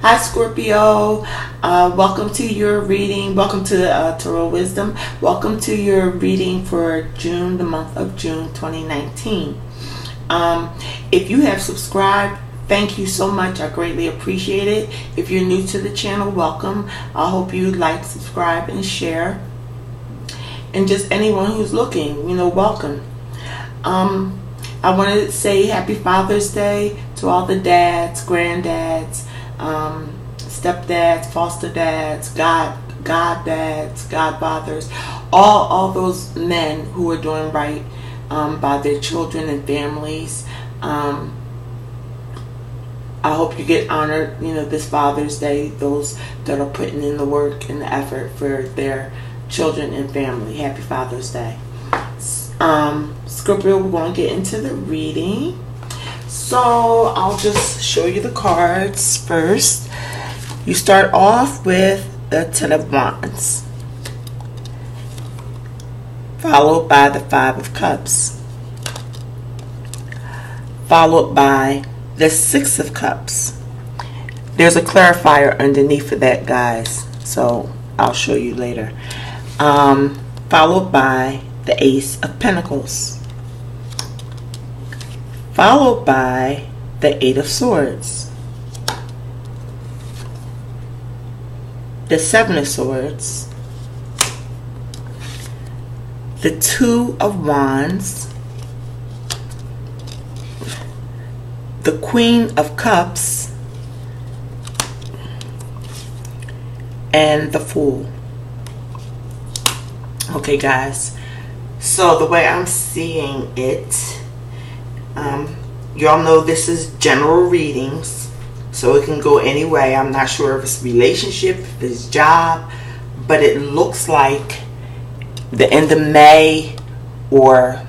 Hi Scorpio, welcome to your reading. Welcome to Tarot Wisdom. Welcome to your reading for June, the month of June 2019. If you have subscribed, thank you so much. I greatly appreciate it. If you're new to the channel, welcome. I hope you like, subscribe, and share. And just anyone who's looking, welcome. I want to say happy Father's Day to all the dads, granddads, stepdads, foster dads, goddads, godfathers, all those men who are doing right by their children and families. I hope you get honored, this Father's Day, those that are putting in the work and the effort for their children and family. Happy Father's Day. Scorpio, we're going to get into the reading. So I'll just show you the cards first. You start off with the Ten of Wands, followed by the Five of Cups, followed by the Six of Cups. There's a clarifier underneath of that, guys, so I'll show you later. Followed by the Ace of Pentacles, followed by the Eight of Swords, the Seven of Swords, the Two of Wands, the Queen of Cups, and the Fool. Okay, guys, so the way I'm seeing it, y'all know this is general readings, so it can go any way. I'm not sure if it's relationship, if it's job, but it looks like the end of May or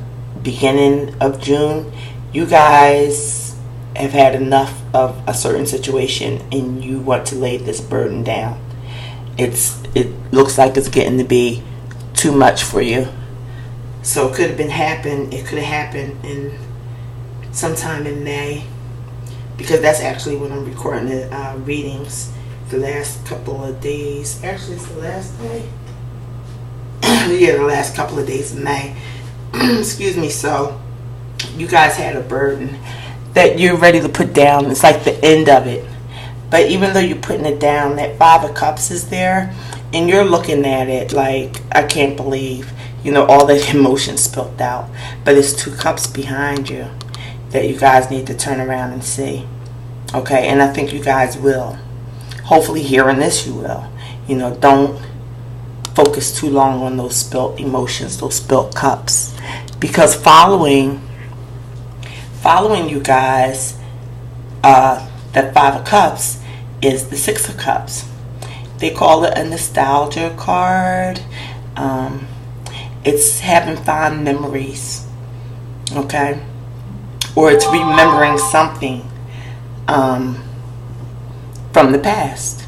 beginning of June, you guys have had enough of a certain situation and you want to lay this burden down. It looks like it's getting to be too much for you. So it could have happened in sometime in May, because that's actually when I'm recording the readings the last couple of days. Actually, it's the last day. Yeah, the last couple of days of May. Excuse me. So you guys had a burden that you're ready to put down. It's like the end of it. But even though you're putting it down, that Five of Cups is there, and you're looking at it like, I can't believe, all the emotions spilled out. But it's two cups behind you that you guys need to turn around and see. Okay, and I think you guys will. Hopefully hearing this, you will. Don't focus too long on those spilt emotions, those spilt cups. Because following you guys, that Five of Cups is the Six of Cups. They call it a nostalgia card. It's having fond memories, okay? Or it's remembering something from the past.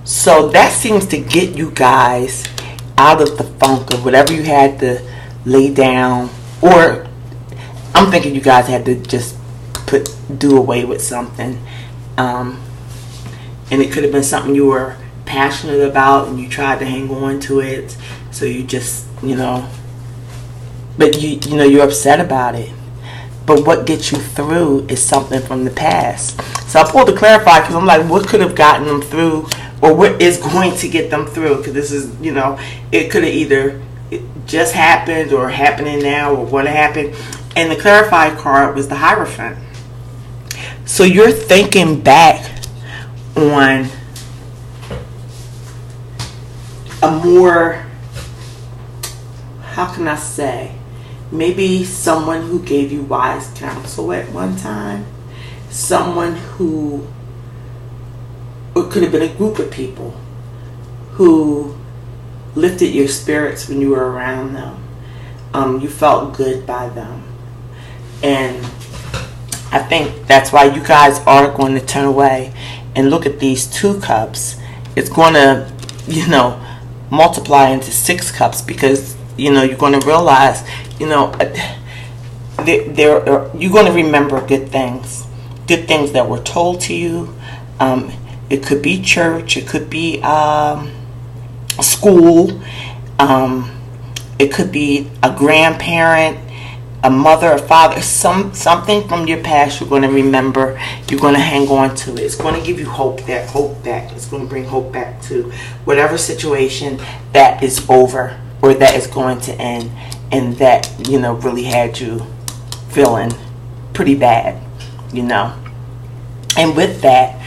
So that seems to get you guys out of the funk of whatever you had to lay down. Or I'm thinking you guys had to just do away with something. And it could have been something you were passionate about and you tried to hang on to it. So you just, but you're upset about it. But what gets you through is something from the past. So I pulled to clarify, because I'm like, what could have gotten them through, or what is going to get them through? Because this is, it could have either just happened or happening now or what happened. And the clarify card was the Hierophant. So you're thinking back on a more, how can I say, maybe someone who gave you wise counsel at one time. Someone who, or it could have been a group of people who lifted your spirits when you were around them. You felt good by them. And I think that's why you guys are going to turn away and look at these two cups. It's going to, multiply into 6 cups, because, you're going to realize, you're going to remember good things that were told to you, It could be church. It could be school. It could be a grandparent, a mother, a father, something from your past you're going to remember. You're going to hang on to it. It's going to give you hope back. It's going to bring hope back to whatever situation that is over or that is going to end, and that, you know, really had you feeling pretty bad, you know. And with that,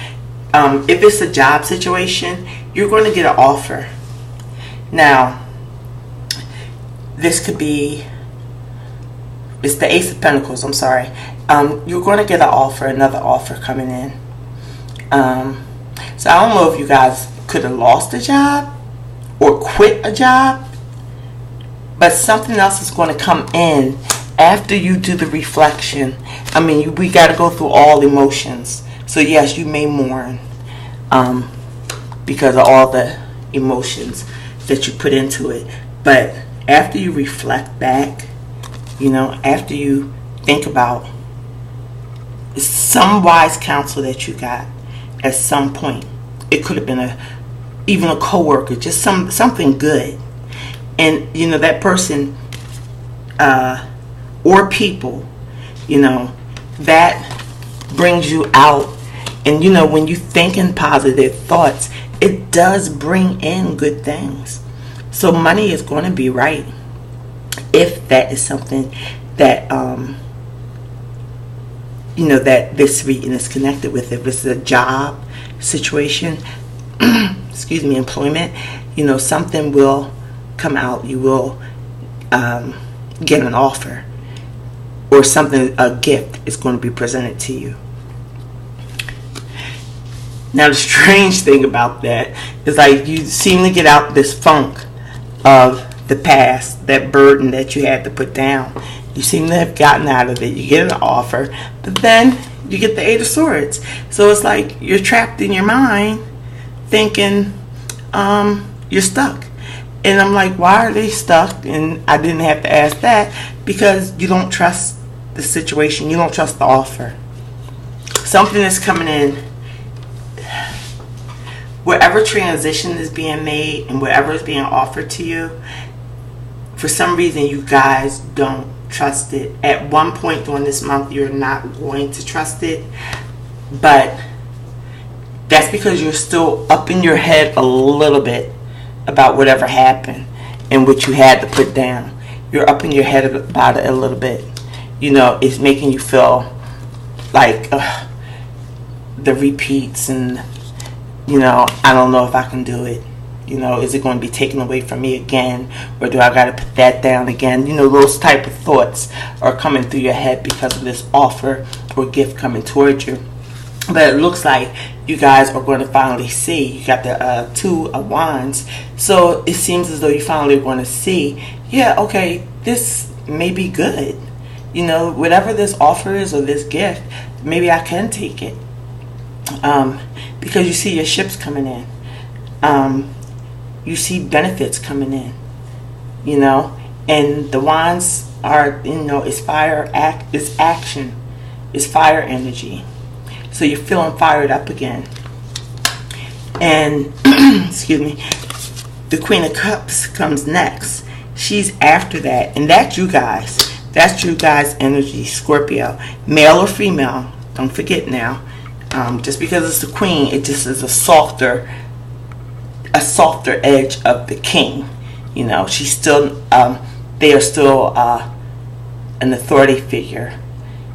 if it's a job situation, you're going to get an offer. Now, this could be, it's the Ace of Pentacles, I'm sorry. You're going to get an offer, another offer coming in. So I don't know if you guys could have lost a job or quit a job, but something else is going to come in after you do the reflection. I mean, we got to go through all emotions. So yes, you may mourn because of all the emotions that you put into it. But after you reflect back, you know, after you think about some wise counsel that you got at some point, it could have been even a coworker, just something good. And, you know, that person or people, you know, that brings you out. And, you know, when you think in positive thoughts, it does bring in good things. So money is going to be right if that is something that, you know, that this reading is connected with. If it's a job situation, excuse me, employment, you know, something will come out. You will get an offer, or something, a gift is going to be presented to you. Now, the strange thing about that is, like, you seem to get out this funk of the past, that burden that you had to put down. You seem to have gotten out of it. You get an offer, but then you get the Eight of Swords. So it's like you're trapped in your mind thinking you're stuck. And I'm like, why are they stuck? And I didn't have to ask that, because you don't trust the situation. You don't trust the offer. Something is coming in. Wherever transition is being made and whatever is being offered to you, for some reason you guys don't trust it. At one point during this month, you're not going to trust it, but that's because you're still up in your head a little bit about whatever happened and what you had to put down. You're up in your head about it a little bit. You know, it's making you feel like the repeats, and, you know, I don't know if I can do it. You know, is it going to be taken away from me again? Or do I got to put that down again? You know, those type of thoughts are coming through your head because of this offer or gift coming towards you. But it looks like you guys are going to finally see. You got the Two of Wands. So it seems as though you finally are going to see, yeah, okay, this may be good. You know, whatever this offer is or this gift, maybe I can take it. Because you see your ships coming in. You see benefits coming in. You know, and the Wands are, you know, it's fire, it's action, it's fire energy. So you're feeling fired up again. And, excuse me, the Queen of Cups comes next. She's after that. And that's you guys. That's you guys' energy, Scorpio. Male or female. Don't forget now. Just because it's the Queen, it just is a softer edge of the King. You know, she's still, they are still an authority figure.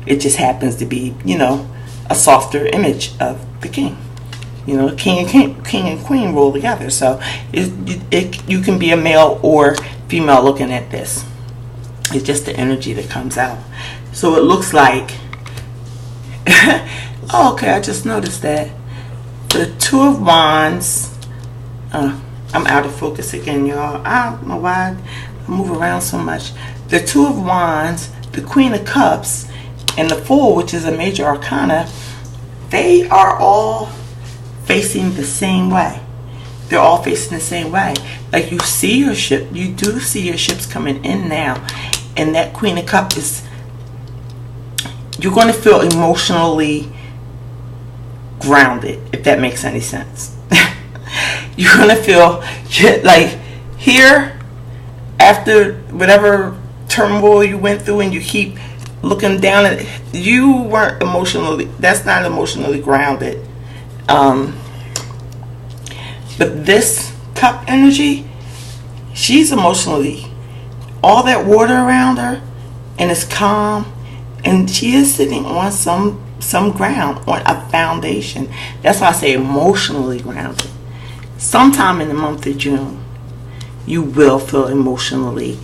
It just happens to be, you know, a softer image of the King. You know, king and queen roll together. So you can be a male or female looking at this. It's just the energy that comes out. So it looks like, oh, okay, I just noticed that the Two of Wands, I'm out of focus again, y'all. I don't know why I move around so much. The Two of Wands, the Queen of Cups, and the Fool, which is a major arcana, they are all facing the same way. They're all facing the same way. Like, you see your ship, you do see your ships coming in now. And that Queen of Cups is, you're going to feel emotionally grounded, if that makes any sense. You're going to feel like here, after whatever turmoil you went through, and you keep looking down at it, you weren't emotionally, that's not emotionally grounded. But this cup energy, she's emotionally, all that water around her, and it's calm, and she is sitting on some ground, on a foundation. That's why I say emotionally grounded. Sometime in the month of June, you will feel emotionally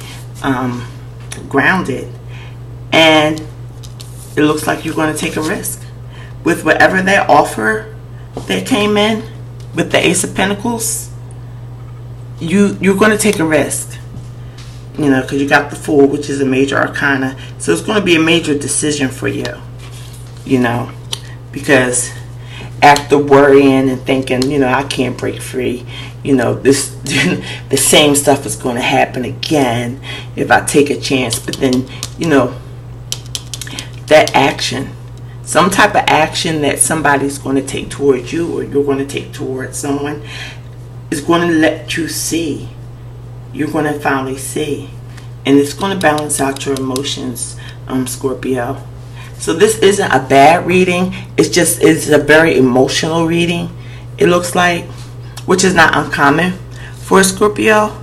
grounded, and it looks like you're going to take a risk with whatever that offer that came in with the Ace of Pentacles. You're going to take a risk, you know, because you got the Fool, which is a major arcana. So it's going to be a major decision for you, you know, because after worrying and thinking, you know, I can't break free, you know, this the same stuff is going to happen again if I take a chance. But then, you know, that action, some type of action that somebody's going to take towards you, or you're going to take towards someone, is going to let you see. You're going to finally see, and it's going to balance out your emotions, Scorpio. So this isn't a bad reading. It's a very emotional reading, it looks like, which is not uncommon for a Scorpio.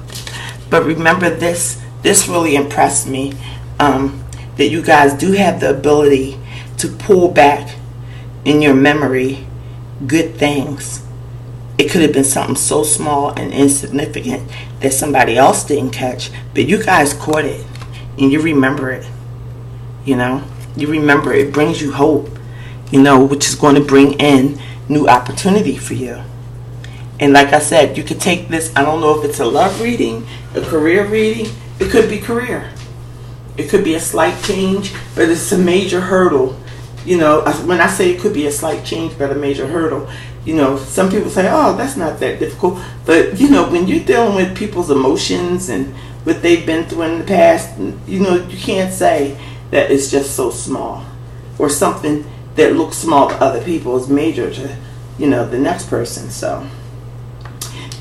But remember, this really impressed me, that you guys do have the ability to pull back in your memory good things. It could have been something so small and insignificant that somebody else didn't catch, but you guys caught it, and you remember it. You know, you remember it. Brings you hope, you know, which is going to bring in new opportunity for you. And like I said, you could take this, I don't know if it's a love reading, a career reading. It could be career. It could be a slight change, but it's a major hurdle. You know, when I say it could be a slight change, but a major hurdle, you know, some people say, oh, that's not that difficult. But, you know, when you're dealing with people's emotions and what they've been through in the past, you know, you can't say that it's just so small. Or something that looks small to other people is major to, you know, the next person. So,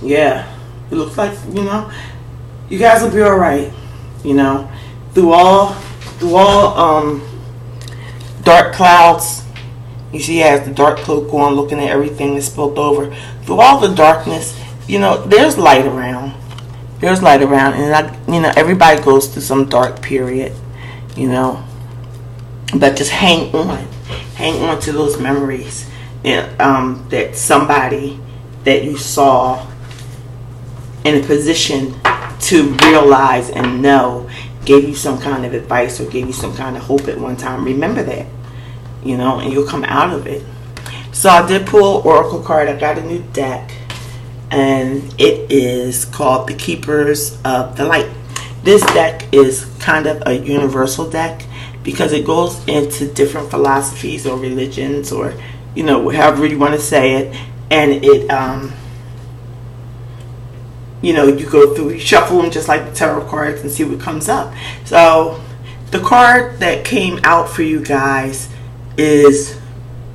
yeah, it looks like, you know, you guys will be all right, you know. Through all dark clouds, you see he has the dark cloak on, looking at everything that's spilled over. Through all the darkness, you know, there's light around. There's light around, and you know, everybody goes through some dark period, you know. But just hang on to those memories, that somebody that you saw in a position to realize and know gave you some kind of advice or gave you some kind of hope at one time. Remember that, you know, and you'll come out of it. So I did pull an Oracle card. I got a new deck, and it is called the Keepers of the Light. This deck is kind of a universal deck because it goes into different philosophies or religions, or, you know, however you want to say it. And it, you know, you go through, you shuffle them just like the tarot cards and see what comes up. So the card that came out for you guys is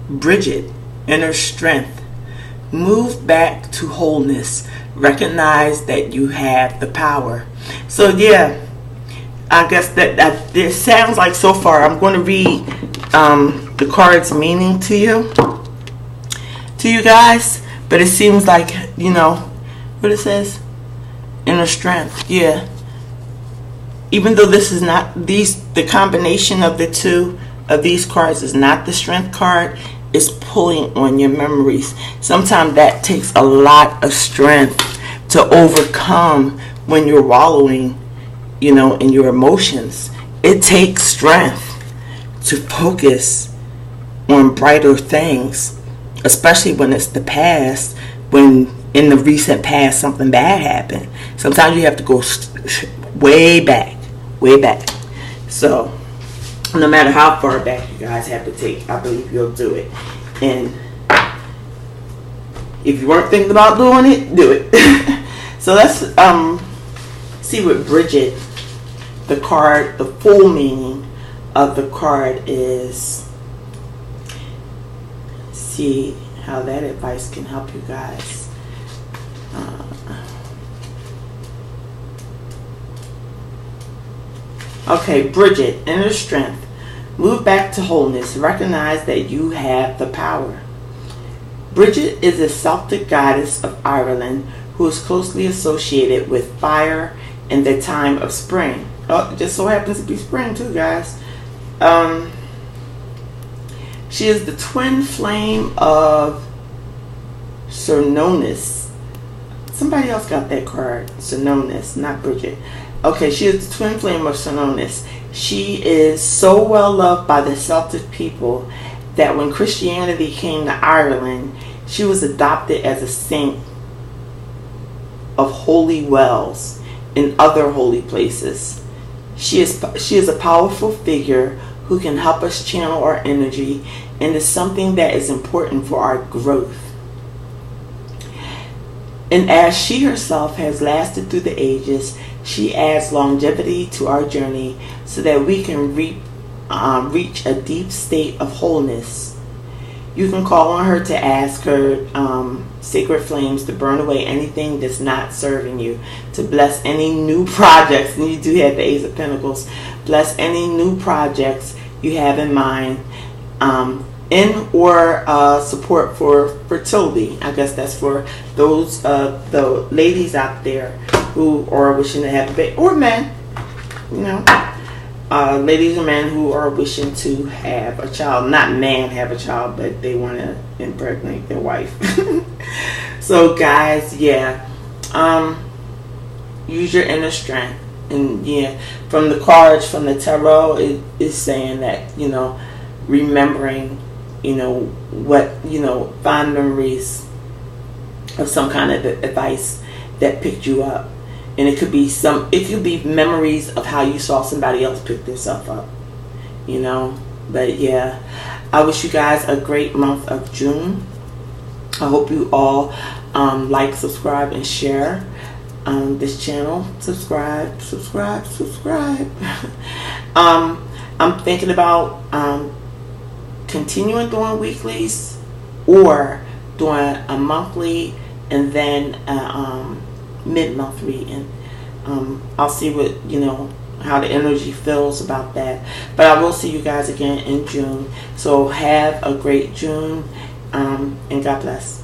Bridget, Inner Strength. Move back to wholeness. Recognize that you have the power. So yeah, I guess that this sounds like, so far, I'm going to read the card's meaning to you guys. But it seems like, you know, what it says, Inner Strength. Yeah. Even though this is not, the combination of the two of these cards is not the Strength card, it's pulling on your memories. Sometimes that takes a lot of strength to overcome when you're wallowing, you know, in your emotions. It takes strength to focus on brighter things, especially when it's the past, when in the recent past something bad happened. Sometimes you have to go way back. So no matter how far back you guys have to take, I believe you'll do it. And if you weren't thinking about doing it, do it. So let's see what Bridget, the card, the full meaning of the card is. Let's see. how that advice can help you guys. Okay, Bridget, inner strength. Move back to wholeness. Recognize that you have the power. Bridget is a Celtic goddess of Ireland who is closely associated with fire and the time of spring. Oh, it just so happens to be spring too, guys. She is the twin flame of Cernunnos. Somebody else got that card. Cernunnos, not Bridget. Okay, she is the twin flame of Cernunnos. She is so well loved by the Celtic people that when Christianity came to Ireland, she was adopted as a saint of holy wells and other holy places. She is a powerful figure who can help us channel our energy and is something that is important for our growth. And as she herself has lasted through the ages, she adds longevity to our journey so that we can reach a deep state of wholeness. You can call on her to ask her sacred flames to burn away anything that's not serving you, to bless any new projects, and you do have the Ace of Pentacles, bless any new projects you have in mind, or support for fertility. I guess that's for those the ladies out there who are wishing to have a baby, or men, you know, ladies and men who are wishing to have a child. Not man have a child, but they want to impregnate their wife. So guys, yeah, use your inner strength. And yeah, from the cards, from the tarot, it is saying that, you know, remembering, you know, what, you know, fond memories of some kind of advice that picked you up. And it could be memories of how you saw somebody else pick themselves up, you know. But yeah, I wish you guys a great month of June. I hope you all like, subscribe, and share this channel. Subscribe. I'm thinking about continuing doing weeklies or doing a monthly and then mid-month reading. I'll see what, you know, how the energy feels about that. But I will see you guys again in June. So have a great June, and God bless.